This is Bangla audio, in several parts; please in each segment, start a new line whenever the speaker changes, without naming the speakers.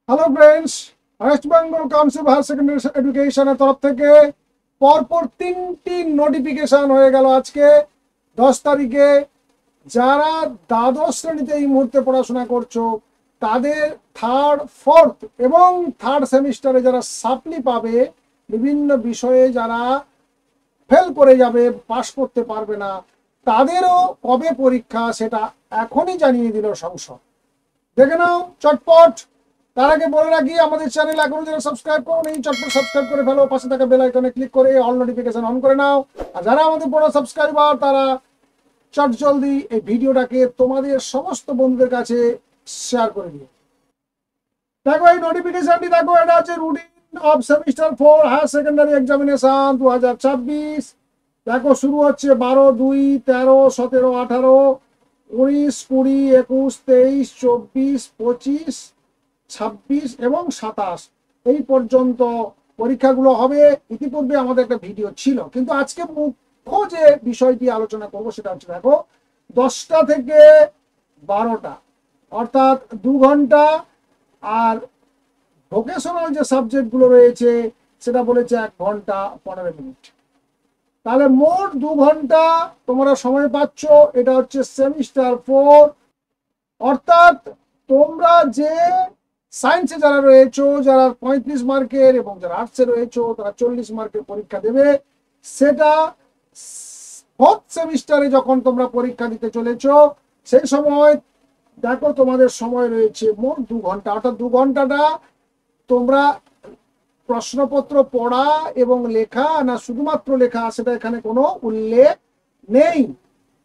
Hello friends, West Bengal Council of higher Secondary এডুকেশনের তরফ থেকে পরপর 3টি নোটিফিকেশন হয়ে গেল আজকে 10 তারিখে। যারা দ্বাদশ শ্রেণীতে এই মুহূর্তে পড়াশোনা করছো তাদের থার্ড, ফোর্থ এবং থার্ড সেমিস্টারে যারা সাপ্লি পাবে, বিভিন্ন বিষয়ে যারা ফেল করে যাবে, পাশ করতে পারবে না, তাদেরও কবে পরীক্ষা সেটা এখনই জানিয়ে দিল সংসদ। দেখে নাও চটপট। তার আগে বলে রাখি, আমাদের চ্যানেল এখনো যারা সাবস্ক্রাইব করো এই চটপট সাবস্ক্রাইব করে ফেলো, পাশে থাকা বেল আইকনে ক্লিক করে অল নোটিফিকেশন অন করে নাও। আর যারা আমাদের বড় সাবস্ক্রাইবার তারা চট জলদি এই ভিডিওটাকে তোমাদের সমস্ত বন্ধুদের কাছে শেয়ার করে দিও। দেখো এই নোটিফিকেশনটি, দেখো এটা হচ্ছে routine of semester 4 higher secondary examination 2026। দেখো শুরু হচ্ছে 12, 2, 13, 17, 18, 19, 20, 21, 22, 23, 24, 25, 26 এবং 27 এই পর্যন্ত পরীক্ষাগুলো হবে। ইতিপূর্বে আমাদের একটা ভিডিও ছিল, কিন্তু আজকে মুখ্য যে বিষয়টি আলোচনা করবো সেটা হচ্ছে, দেখো 10টা থেকে 12টা অর্থাৎ 2 ঘন্টা, আর ভোকেশনাল যে সাবজেক্টগুলো রয়েছে সেটা বলেছে 1 ঘন্টা 15 মিনিট। তাহলে মোট 2 ঘন্টা তোমরা সময় পাচ্ছ। এটা হচ্ছে সেমিস্টার 4, অর্থাৎ তোমরা যে সায়েন্সে যারা রয়েছো, যারা 35 মার্কের এবং যারা আর্টসে রয়েছো তারা 40 মার্কের পরীক্ষা দেবে। সেটা ফোর্থ সেমিস্টারে যখন তোমরা পরীক্ষা দিতে চলেছো সেই সময় দেখো তোমাদের সময় রয়েছে মোট 2 ঘন্টা, অর্থাৎ 2 ঘন্টাটা তোমরা প্রশ্নপত্র পড়া এবং লেখা, না শুধুমাত্র লেখা সেটা এখানে কোনো উল্লেখ নেই,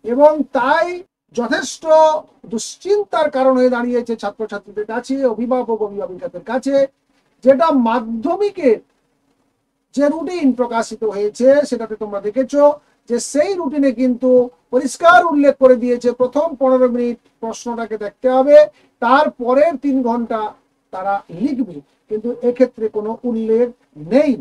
এবং তাই যথেষ্ট দুশ্চিন্তার কারণ হয়ে দাঁড়িয়েছে ছাত্রছাত্রীদের কাছে, অভিভাবক অভিভাবিকাদের কাছে। যেটা মাধ্যমিকের যে রুটিন প্রকাশিত হয়েছে সেটাতে তোমরা দেখেছো যে সেই রুটিনে কিন্তু পরিষ্কার উল্লেখ করে দিয়েছে প্রথম 15 মিনিট প্রশ্নটাকে দেখতে হবে, তারপরের 3 ঘন্টা তারা লিখবে, কিন্তু এক্ষেত্রে কোনো উল্লেখ নেই।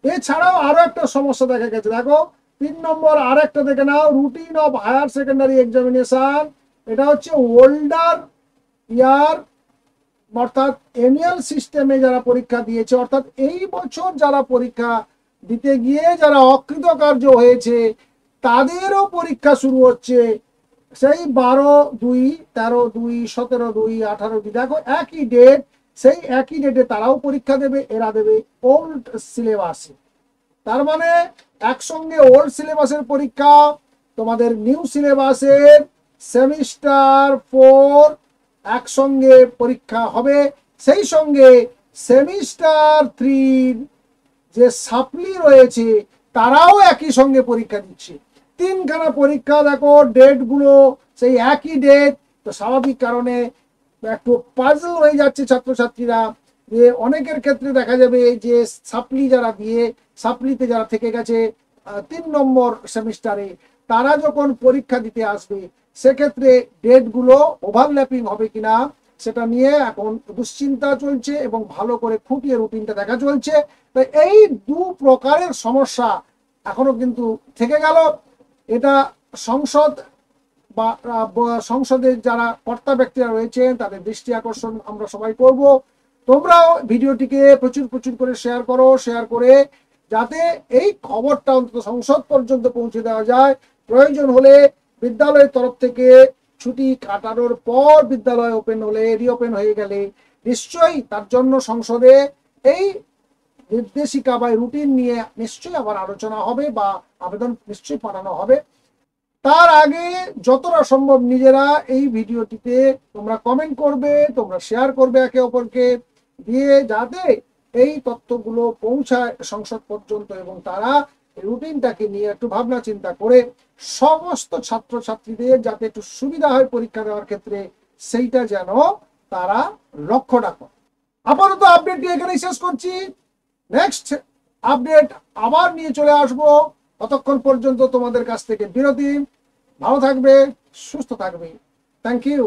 এছাড়াও আরো একটা সমস্যা দেখা গেছে, দেখো 3 নম্বর আর একটা দেখে নাও, routine of higher secondary examination. এটা হচ্ছে ওল্ডার ইয়ার, অর্থাৎ অ্যানুয়াল সিস্টেমে যারা পরীক্ষা দিয়েছে, অর্থাৎ এই বছর যারা পরীক্ষা দিতে গিয়ে যারা অকৃতকার্য হয়েছে তাদেরও পরীক্ষা শুরু হচ্ছে সেই 12/2, 13/2, 17/2, 18/2। দেখো একই ডেট, সেই একই ডেটে তারাও পরীক্ষা দেবে, এরা দেবে ওল্ড সিলেবাসে। তার মানে একসঙ্গে ওল্ড সিলেবাসের পরীক্ষা, তোমাদের নিউ সিলেবাসের সেমিস্টার 4 একসঙ্গে পরীক্ষা হবে। সেই সঙ্গে সেমিস্টার 3 যে সাপ্লি রয়েছে তারাও একই সঙ্গে পরীক্ষা দিচ্ছে। 3খানা পরীক্ষা, দেখো ডেটগুলো সেই একই ডেট, তো স্বাভাবিক কারণে একটু পাজল হয়ে যাচ্ছে ছাত্রছাত্রীরা। যে অনেকের ক্ষেত্রে দেখা যাবে যে সাপ্লি যারা দিয়ে, সাপ্লিতে যারা থেকে গেছে 3 নম্বর সেমিস্টারে, তারা যখন পরীক্ষা দিতে আসবে সেক্ষেত্রে ডেটগুলো ওভারল্যাপিং হবে কিনা সেটা নিয়ে এখন দুশ্চিন্তা চলছে এবং ভালো করে খুঁটিয়ে রুটিনটা দেখা চলছে। তো এই 2 প্রকারের সমস্যা এখনো কিন্তু থেকে গেল। এটা সংসদ বা সংসদের যারা কর্তা ব্যক্তিরা রয়েছেন তাদের দৃষ্টি আকর্ষণ আমরা সবাই করব। তোমরাও ভিডিওটিকে প্রচুর প্রচুর করে শেয়ার করো, শেয়ার করে যাতে এই খবরটা অন্তত সংসদ পর্যন্ত পৌঁছে দেওয়া যায়। প্রয়োজন হলে বিদ্যালয়ের তরফ থেকে ছুটি কাটানোর পর বিদ্যালয় ওপেন হলে, রিওপেন হয়ে গেলে নিশ্চয়ই তার জন্য সংসদে এই নির্দেশিকা বা রুটিন নিয়ে নিশ্চয়ই আবার আলোচনা হবে বা আবেদন নিশ্চয়ই পাঠানো হবে। তার আগে যতটা সম্ভব নিজেরা এই ভিডিওটিতে তোমরা কমেন্ট করবে, তোমরা শেয়ার করবে একে অপরকে দিয়ে, যাতে এই তথ্যগুলো পৌঁছায় সংসদ পর্যন্ত এবং তারা রুটিনটাকে নিয়ে একটু ভাবনা চিন্তা করে সমস্ত ছাত্রছাত্রীদের যাতে একটু সুবিধা হয় পরীক্ষা দেওয়ার ক্ষেত্রে, সেইটা যেন তারা লক্ষ্য রাখো। আপাতত আপডেটটি এখানেই শেষ করছি। নেক্সট আপডেট আবার নিয়ে চলে আসবো। ততক্ষণ পর্যন্ত তোমাদের কাছ থেকে বিরতি। ভালো থাকবে, সুস্থ থাকবে। Thank you.